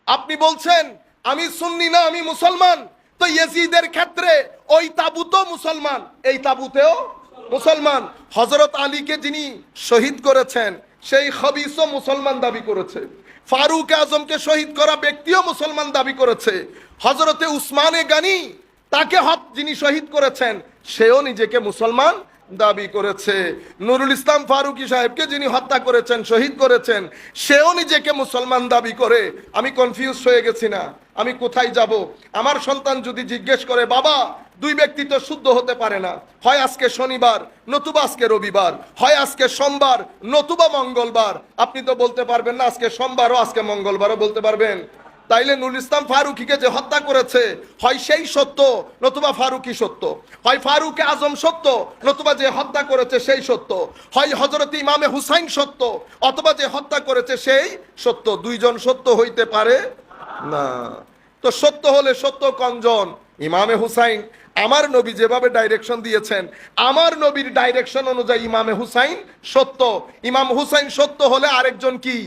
আপনি বলছেন আমি সুন্নি না, আমি মুসলমান। তো ইয়াজিদের ক্ষেত্রে ওই তাবুতও মুসলমান, এই তাবুতেও মুসলমান। হযরত আলীকে যিনি শহীদ করেছেন সেই খবিসও মুসলমান দাবি করেছে। ফারুক আজমকে শহীদ করা ব্যক্তিও মুসলমান দাবি করেছে। হযরতে উসমানে গানি তাকে যিনি শহীদ করেছেন সেও নিজেকে মুসলমান দাবি করেছে। নুরুল ইসলাম ফারুকী সাহেবকে যিনি হত্যা করেছেন, শহীদ করেছেন, সেও নিজেকে মুসলমান দাবি করে। আমি কনফিউজ হয়ে গেছি না, আমি কোথায় যাব? আমার সন্তান যদি জিজ্ঞেস করে, বাবা দুই ব্যক্তি তো শুদ্ধ হতে পারে না, হয় আজকে শনিবার নতুবা আজকে রবিবার, হয় আজকে সোমবার নতুবা মঙ্গলবার, আপনি তো বলতে পারবেন না আজকে সোমবারও আজকে মঙ্গলবারও বলতে পারবেন? তাইলে নুরুল ইসলাম ফারুকীকে যে হত্যা করেছে হয় সেই সত্য নতুবা ফারুকী সত্য, হয় ফারুক আজম সত্য নতুবা যে হত্যা করেছে সেই সত্য, হয় হযরত ইমামে হুসাইন সত্য অথবা যে হত্যা করেছে সেই সত্য। দুইজন সত্য হইতে পারে না। তো সত্য হলে সত্য কয়জন? ইমামে হুসাইন। আমার নবী যেভাবে ডাইরেকশন দিয়েছেন, আমার নবীর ডাইরেকশন অনুযায়ী ইমামে হুসাইন সত্য। ইমাম হুসাইন সত্য হলে আরেকজন কি?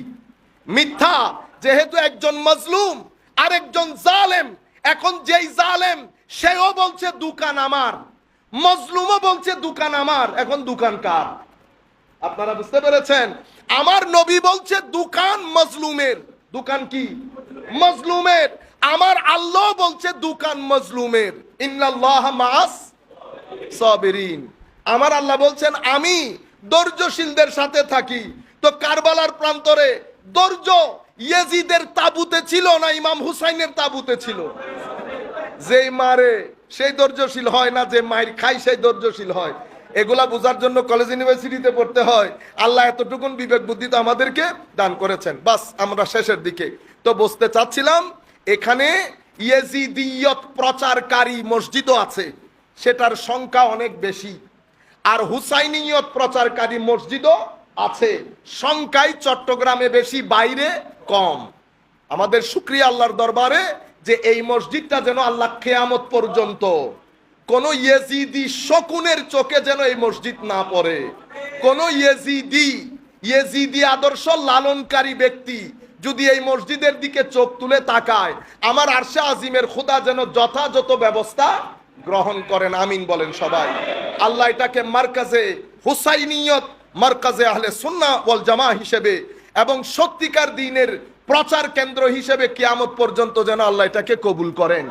মিথ্যা। যেহেতু একজন মজলুম আরেকজন জালেম, এখন যেই জালেম সেও বলছে দোকান আমার, মজলুমও বলছে দোকান আমার, এখন দোকান কার? আপনারা বুঝতে পেরেছেন? আমার নবী বলছে দোকান মজলুমের। দোকান কি? মজলুমের। আমার আল্লাহ বলছে দোকান মজলুমের। ইন্নাল্লাহা মাআস সাবিরিন। আমার আল্লাহ বলছেন আমি ধৈর্যশীলদের সাথে থাকি। তো কারবালার প্রান্তরে ধৈর্য ইয়াজিদের তাবুতে ছিল না ইমাম হুসাইনের তাবুতে ছিল? যেই মারে সেই ধৈর্যশীল হয় না, যে মায়ের খায় সেই ধৈর্যশীল হয়। এগুলা বোঝার জন্য কলেজ ইউনিভার্সিটিতে পড়তে হয়। আল্লাহ এতটুকুন বিবেক বুদ্ধি তো আমাদেরকে দান করেছেন। বাস আমরা শেষের দিকে তো বসতে চাচ্ছিলাম, এখানে ইয়াজিদিয়ত প্রচারকারী মসজিদও আছে, সেটার সংখ্যা অনেক বেশি। আর হুসাইনিয়ত প্রচারকারী মসজিদও আছে, সংখ্যায় চট্টগ্রামে বেশি, বাইরে কম। আমাদের শুকরিয়া আল্লাহর দরবারে যে এই মসজিদটা যেন আল্লাহ কিয়ামত পর্যন্ত কোন ইয়েজিদি শকুনের চোখে যেন এই মসজিদ না পড়ে। কোন ইয়েজিদি আদর্শ লালনকারী ব্যক্তি যদি এই মসজিদের দিকে চোখ তুলে তাকায়, আমার আরশে আজিমের খোদা যেন যথাযথ ব্যবস্থা গ্রহণ করেন। আমিন বলেন সবাই। আল্লাহ এটাকে মারকাজে হুসাইনিয়ত, মারকাজে আহলে সুন্নাহ ওয়াল জামাআহ হিসেবে এবং সত্যিকার দ্বীনের প্রচার কেন্দ্র হিসেবে কিয়ামত পর্যন্ত যেন আল্লাহ এটাকে কবুল করেন।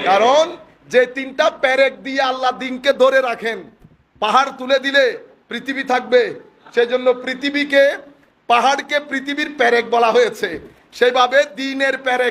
কারণ যে তিনটা পেরেক দিয়ে আল্লাহ দ্বীনকে ধরে রাখেন, পাহাড় তুলে দিলে পৃথিবী থাকবে, সেজন্য পৃথিবীকে, পাহাড়কে পৃথিবীর পেরেক বলা হয়েছে। সেইভাবে দ্বীনের পেরেক